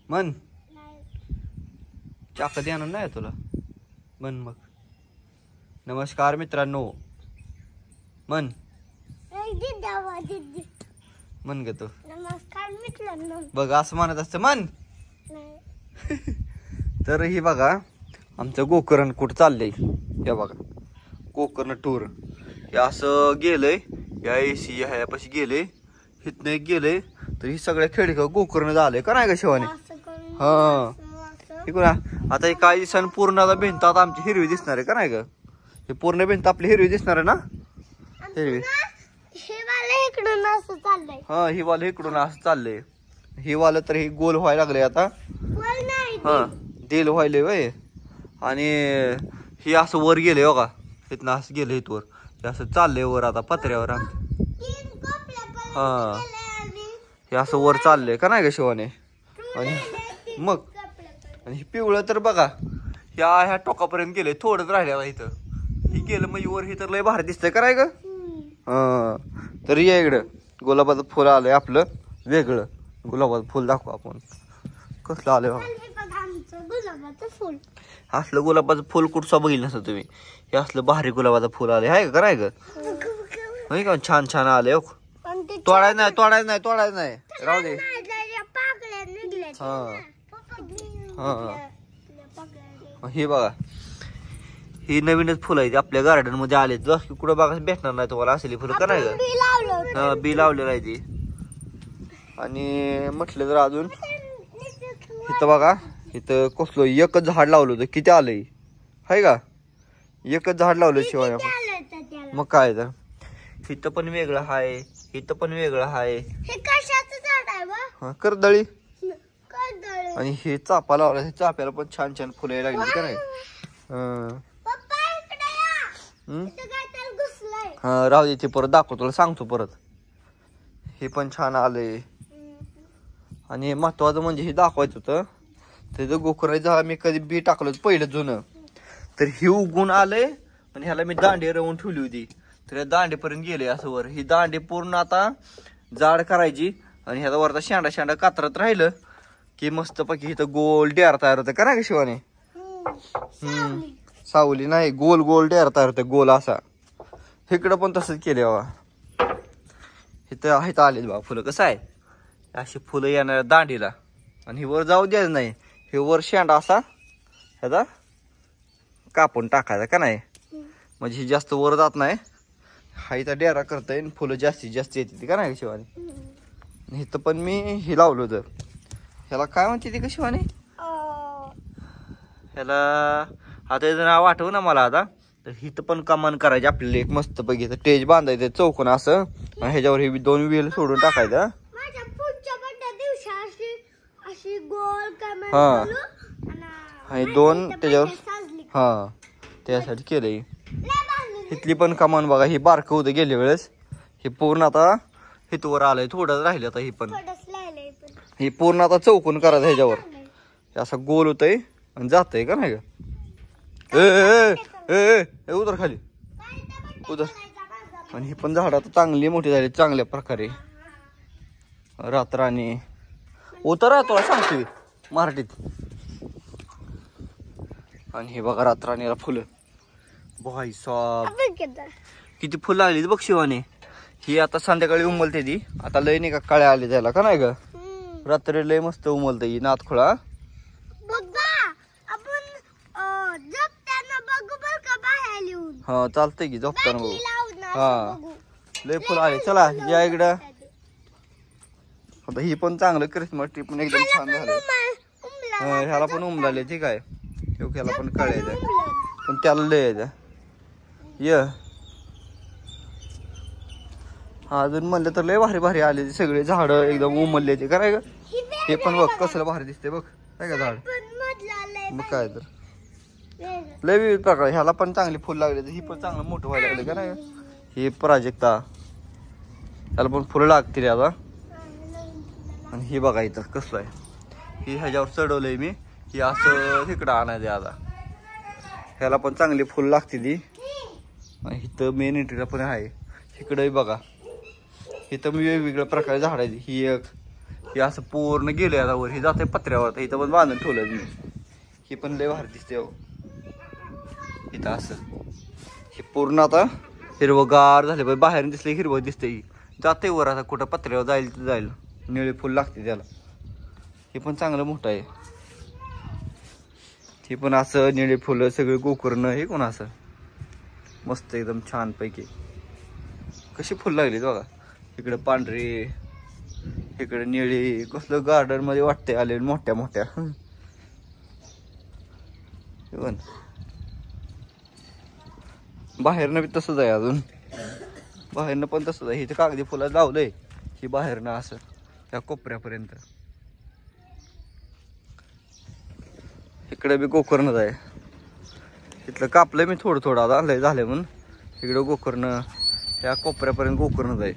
मन चाक देणार नाही तुला मन मग. नमस्कार मित्रांनो मन मन ग तू. नमस्कार मित्रांनो. बघ असं म्हणत असतं मन. तर ही बघा आमचं गोकर्ण कुठं चाललंय हे बघा. गोकर्ण टूर हे असं गेलंय या एसी ह्यापाशी गेले इथनं एक गेले तर ही सगळ्या खेडेगाव गोकर्ण झालंय का नाही का शिवाने. हा इकडून आता हे काही दिवसांनी पूर्ण आता भिंत आता आमची हिरवी दिसणार आहे का नाही ग. हे पूर्ण भिंत आपली हिरवी दिसणार आहे ना. हिरवी इकडून असं चाललंय. हा ही वाल इकडून असं चाललंय. ही वाल तर ही गोल व्हायला लागले आता. हा दिल व्हायले वय. आणि ही असं वर गेले बघा इथनं असं गेले इथवर हे असं चाललंय वर आता पत्र्यावर. हा हे असं वर चाललंय का नाही का शिवाने. आणि मग आणि हे पिवळं तर बघा ह्या टोकापर्यंत गेले थोडंच राहिलं इथं. ही गेलं मग वर ही तर लय भारी दिसतंय का नाही ग. हा तर या इकडं गुलाबाचं फुल आलंय आपलं वेगळं. गुलाबाचं फुल दाखवू आपण कसलं आलंय बघा. असलं गुलाबाचं फुल कुठचं बघितलं नसतं तुम्ही. हे असलं भारी गुलाबाचं फुल आलंय हाय का नाही ग. का छान छान आलंय. तोडायचं नाही राहू दे. हा हे बघा ही नवीनच फुलं आहे आपल्या गार्डन मध्ये आले. कुठं बघा भेटणार नाही तुम्हाला असली फुलं का नाही ग. बी लावलेलं आहे ती. आणि म्हटलं तर अजून इथं बघा इथं कसलं एकच झाड लावलं होतं किती आलंय हाय का. एकच झाड लावलं शिवाय आपण. मग काय तर इथं पण वेगळं हाय इथं पण वेगळं हाय. हा करदळी. आणि हे चापा लावला चाप्याला पण छान छान फुलं यायला लागली का नाही. हा राहू दे ते परत दाखवतो तुला सांगतो परत. हे पण छान आलंय. आणि महत्वाचं म्हणजे हे दाखवायचं होतं त्याचं गोकर्ण झाड मी कधी बी टाकलं पहिलं जुनं तर हे उगून आलंय. आणि ह्याला मी दांडी रवून ठेवली होती तर दांडीपर्यंत गेले असं वर. ही दांडी पूर्ण आता जाड करायची आणि ह्याचा वरचा शेंडा कातरत राहिलं की मस्त पैकी इथं गोल डेअर तयार होतं का नाही का शिवाने. सावली नाही गोल गोल डेअर तयार होतं गोल असा. इकडं पण तसंच केले बाबा. इथं आहेत आले बाबा फुलं. कसं आहे अशी फुलं येणार दांडीला. आणि ही वर जाऊ द्यायचं नाही. हे वर शेंडा असा ह्याचा कापून टाकायचा का नाही म्हणजे ही जास्त वर जात नाही. हा इथं डेरा करता फुलं जास्तीत जास्त येते का नाही शिवाने. इथं पण मी हे लावलं होतं ह्याला काय म्हणते ती का शिवाने. ह्याला आता याचं नाव आठव ना मला आता. तर हिथं पण कमान करायची आपल्याला एक मस्त पैकी टेज बांधायचं चौकोन असं. आणि ह्याच्यावर हे 2 वेल सोडून टाकायचं. हा हे 2 त्याच्यावर हा त्यासाठी केलंय. इथली पण कमान बघा ही बारकं होतं गेल्या वेळेस. हे पूर्ण आता हितवर आलंय थोडंच राहिलं आता. ही पण ही पूर्ण आता चौकोन करायचं ह्याच्यावर. हे असं गोल होतंय आणि जातंय का नाही का. ए उतर खाली उतर. आणि ही पण झाड आता चांगली मोठी झाली चांगल्या प्रकारे. रात्राने उतर तुला सांगतोय मराठीत. आणि हे बघा रात्राणीला फुलं भाई साहेब किती फुलं लागली बघ शिवाने. ही आता संध्याकाळी उमलते ती. आता लय नाही का काळ्या आले त्याला का नाही ग. रात्री लय मस्त उमलत ही नातखोळा. हा चालतंय की झोपताना बघू. हा लय फुलं आले. चला या इकडं. आता ही पण चांगलं क्रिसमस ट्री पण एकदम छान झालं. ह्याला पण उमलाले ठीक आहे. ह्याला पण कळायचं पण त्याला लय यायचं ये. अजून म्हणलं तर लय भारी भारी आले सगळे झाड एकदम उमलले ते काय ग. हे पण बघ कसलं भारी दिसते बघ काय का झाड. मग काय तर लय विविध प्रकार. ह्याला पण चांगली फुल लागले. ही पण चांगलं मोठं व्हायला लागले का नाही. हे प्राजक्ता ह्याला पण फुलं लागतील आता. आणि हे बघा इथं कसलं आहे. हे ह्याच्यावर चढवलंय मी. हे असं इकडं आणायचं आता. ह्याला पण चांगली फुल लागते ती. आणि इथं मेन एंट्रीला पण आहे. इकडंही बघा इथं मी वेगवेगळ्या प्रकारे झाड आहेत. ही एक हे असं पूर्ण गेलंय आता वर. हे जाते पत्र्यावर. आता इथं पण बांधून ठेवलं मी. हे पण लय भारी दिसते हो इथं असं. हे पूर्ण आता हिरवगार झाले पाहिजे. बाहेर दिसले हिरवं दिसते. जाते वर आता कुठं पत्र्यावर जाईल तिथं जाईल. निळे फुल लागते त्याला. हे पण चांगलं मोठं आहे. हे पण असं निळे फुलं सगळे गोकर्ण. हे कोण असं मस्त एकदम छान पैकी कशी फुल लागली बघा. इकडे पांढरे इकडे निळे. कसलं गार्डन मध्ये वाटते आले मोठ्या मोठ्या. बाहेरनं बी तसंच आहे. अजून बाहेरनं पण तसंच आहे. इथे कागदी फुलं लावलंय ही बाहेरनं असं त्या कोपऱ्यापर्यंत. इकडे बी गोकर्णच आहे. इथलं कापलंय मी थोडं थोडं आता लय झालंय म्हणून. इकडं गोकर्ण त्या कोपऱ्यापर्यंत गोकर्णच आहे.